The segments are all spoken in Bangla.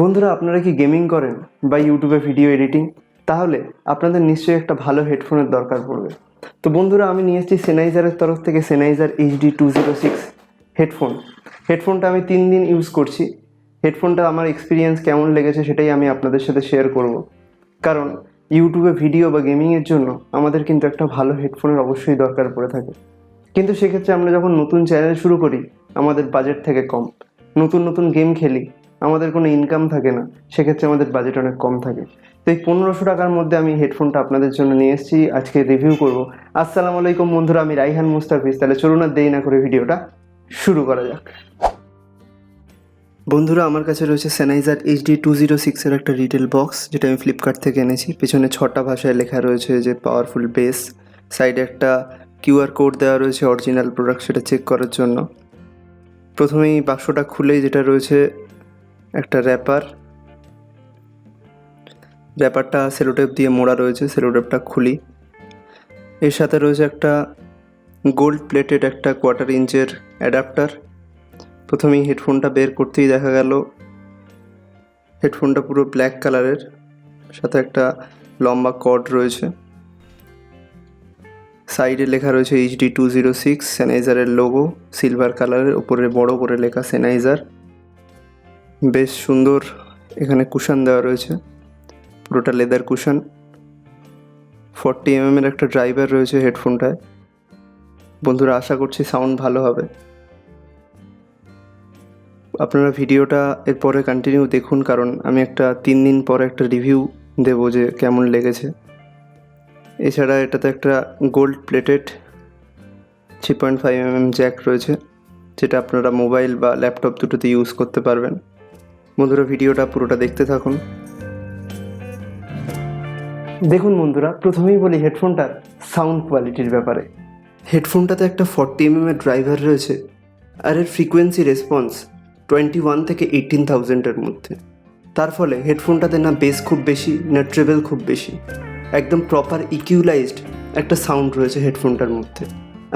বন্ধুরা, আপনারা কি গেমিং করেন বা ইউটিউবে ভিডিও এডিটিং? তাহলে আপনাদের নিশ্চয়ই একটা ভালো হেডফোনের দরকার পড়বে। তো বন্ধুরা, আমি নিয়ে এসেছি সেনাইজারের তরফ থেকে Sennheiser HD206 হেডফোনটা আমি 3 দিন ইউজ করছি। হেডফোনটা আমার এক্সপিরিয়েন্স কেমন লেগেছে সেটাই আমি আপনাদের সাথে শেয়ার করব। কারণ ইউটিউবে ভিডিও বা গেমিংয়ের জন্য আমাদের কিন্তু একটা ভালো হেডফোনের অবশ্যই দরকার পড়ে থাকে। কিন্তু সেক্ষেত্রে আমরা যখন নতুন চ্যানেল শুরু করি, আমাদের বাজেট থেকে কম, নতুন গেম খেলি, আমাদের কোনো ইনকাম থাকে না, সেক্ষেত্রে আমাদের বাজেট অনেক কম থাকে। তো এই 1500 টাকার মধ্যে আমি হেডফোনটা আপনাদের জন্য নিয়ে এসেছি, আজকে রিভিউ করব। আসসালামু আলাইকুম বন্ধুরা, আমি রাইহান মুস্তাফিজ। তাহলে চলুন আর দেরি না করে ভিডিওটা শুরু করা যাক। বন্ধুরা, আমার কাছে রয়েছে Sennheiser HD206 এর একটা রিটেল বক্স, যেটা আমি ফ্লিপকার্ট থেকে এনেছি। পেছনে 6টা ভাষায় লেখা রয়েছে যে পাওয়ারফুল বেস। সাইডে একটা কিউআর কোড দেওয়া রয়েছে অরিজিনাল প্রোডাক্ট, সেটা চেক করার জন্য। প্রথমেই বাক্সটা খুলেই যেটা রয়েছে একটা র্যাপারটা সেলোটেপ দিয়ে মোড়া রয়েছে, সেলোটেপটা খুলি। এর সাথে রয়েছে একটা গোল্ড প্লেটেড একটা 1/4 ইঞ্চের অ্যাডাপ্টার। প্রথমেই হেডফোনটা বের করতেই দেখা গেল হেডফোনটা পুরো ব্ল্যাক কালারের, সাথে একটা লম্বা কর্ড রয়েছে। সাইডে লেখা রয়েছে HD206, Sennheiser-এর লোগো সিলভার কালারের, ওপরে বড় করে লেখা Sennheiser। বেশ সুন্দর এখানে কুশন দেওয়া রয়েছে, পুরোটা লেদার কুশন। 40mm এর একটা ড্রাইভার রয়েছে হেডফোনটায়। বন্ধুরা, আশা করছি সাউন্ড ভালো হবে। আপনারা ভিডিওটা এরপরে কন্টিনিউ দেখুন, কারণ আমি একটা 3 দিন পরে একটা রিভিউ দেবো যে কেমন লেগেছে। এছাড়া এটাতে একটা গোল্ড প্লেটেড 3.5mm জ্যাক রয়েছে, যেটা আপনারা মোবাইল বা ল্যাপটপ দুটোতে ইউজ করতে পারবেন। বন্ধুরা, ভিডিওটা পুরোটা দেখতে থাকুন। দেখুন বন্ধুরা, প্রথমেই বলি হেডফোনটার সাউন্ড কোয়ালিটির ব্যাপারে। হেডফোনটাতে একটা 40mm এর ড্রাইভার রয়েছে, আর এর ফ্রিকোয়েন্সি রেসপন্স 21 থেকে 18,000-এর মধ্যে। তার ফলে হেডফোনটাতে না বেস খুব বেশি, না ট্রেবেল খুব বেশি, একদম প্রপার ইকুইলাইজড একটা সাউন্ড রয়েছে হেডফোনটার মধ্যে।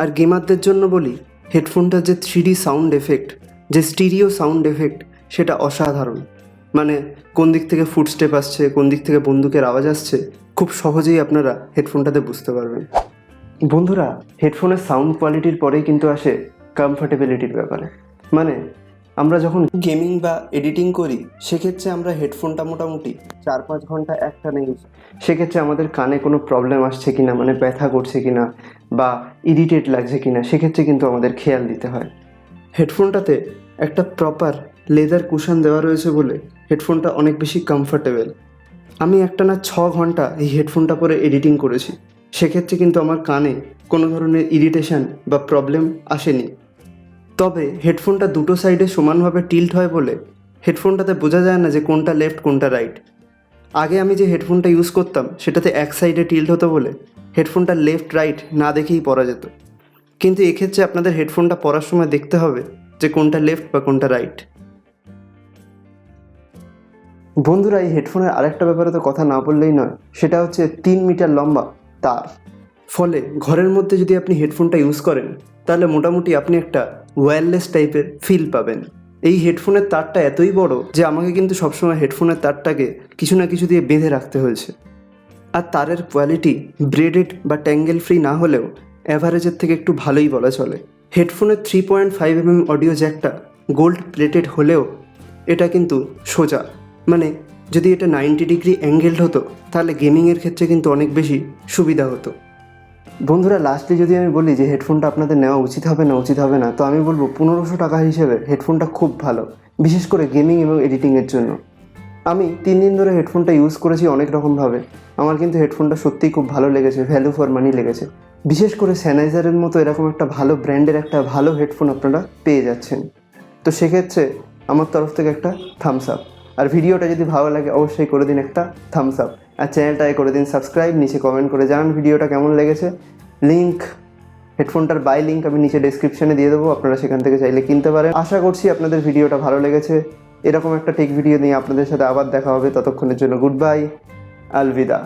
আর গেমারদের জন্য বলি, হেডফোনটার যে 3D সাউন্ড এফেক্ট, যে স্টিরিও সাউন্ড এফেক্ট, সেটা অসাধারণ। মানে কোন দিক থেকে ফুটস্টেপ আসছে, কোন দিক থেকে বন্দুকের আওয়াজ আসছে, খুব সহজেই আপনারা হেডফোনটাতে বুঝতে পারবেন। বন্ধুরা, হেডফোনের সাউন্ড কোয়ালিটির পরেই কিন্তু আসে কমফর্টেবিলিটির ব্যাপারে। মানে আমরা যখন গেমিং বা এডিটিং করি, সেক্ষেত্রে আমরা হেডফোনটা মোটামুটি 4-5 ঘন্টা একটানা ইউজ, সেক্ষেত্রে আমাদের কানে কোনো প্রবলেম আসছে কিনা, মানে ব্যথা করছে কিনা বা ইরিটেট লাগছে কিনা, সেক্ষেত্রে কিন্তু আমাদের খেয়াল দিতে হয়। হেডফোনটাতে একটা প্রপার লেদার কুশন দেওয়া রয়েছে বলে হেডফোনটা অনেক বেশি কমফর্টেবল। আমি একটানা 6 ঘন্টা এই হেডফোনটা পরে এডিটিং করেছি, সেক্ষেত্রে কিন্তু আমার কানে কোনো ধরনের ইরিটেশন বা প্রবলেম আসেনি। তবে হেডফোনটা দুটো সাইডে সমানভাবে টিল্ট হয় বলে হেডফোনটাতে বোঝা যায় না যে কোনটা লেফট কোনটা রাইট। আগে আমি যে হেডফোনটা ইউজ করতাম সেটাতে এক সাইডে টিল্ট হতো বলে হেডফোনটা লেফট রাইট না দেখেই পরা যেত। কিন্তু এক্ষেত্রে আপনাদের হেডফোনটা পরার সময় দেখতে হবে যে কোনটা লেফট বা কোনটা রাইট। বন্ধুরা, এই হেডফোনের আরেকটা ব্যাপারে তো কথা না বললেই নয়, সেটা হচ্ছে 3 মিটার লম্বা তার। ফলে ঘরের মধ্যে যদি আপনি হেডফোনটা ইউজ করেন, তাহলে মোটামুটি আপনি একটা ওয়্যারলেস টাইপের ফিল পাবেন। এই হেডফোনের তারটা এতই বড় যে আমাকে কিন্তু সবসময় হেডফোনের তারটাকে কিছু না কিছু দিয়ে বেঁধে রাখতে হয়েছে। আর তারের কোয়ালিটি ব্রেডেড বা ট্যাঙ্গেল ফ্রি না হলেও অ্যাভারেজের থেকে একটু ভালোই বলা চলে। হেডফোনের 3.5mm অডিও জ্যাকটা গোল্ড প্লেটেড হলেও এটা কিন্তু সোজা, মানে যদি এটা 90 ডিগ্রি অ্যাঙ্গেলড হতো তাহলে গেমিংয়ের ক্ষেত্রে কিন্তু অনেক বেশি সুবিধা হতো। বন্ধুরা, লাস্টলি যদি আমি বলি যে হেডফোনটা আপনাদের নেওয়া উচিত হবে না, তো আমি বলবো 1500 টাকা হিসেবে হেডফোনটা খুব ভালো, বিশেষ করে গেমিং এবং এডিটিংয়ের জন্য। আমি 3 দিন ধরে হেডফোনটা ইউজ করেছি অনেক রকমভাবে। আমার কিন্তু হেডফোনটা সত্যিই খুব ভালো লেগেছে, ভ্যালু ফর মানি লেগেছে। বিশেষ করে Sennheiser-এর মতো এরকম একটা ভালো ব্র্যান্ডের একটা ভালো হেডফোন আপনারা পেয়ে যাচ্ছেন। তো সেক্ষেত্রে আমার তরফ থেকে একটা থামস আপ। আর ভিডিওটা যদি ভালো লাগে অবশ্যই করে দিন একটা থামস আপ, আর চ্যানেলটায় করে দিন সাবস্ক্রাইব। নিচে কমেন্ট করে জানান ভিডিওটা কেমন লেগেছে। হেডফোনটার বাই লিঙ্ক আমি নিচে ডেসক্রিপশনে দিয়ে দেবো, আপনারা সেখান থেকে চাইলে কিনতে পারেন। আশা করছি আপনাদের ভিডিওটা ভালো লেগেছে। এরকম একটা টেক ভিডিও নিয়ে আপনাদের সাথে আবার দেখা হবে। ততক্ষণের জন্য গুড বাই, আলবিদা।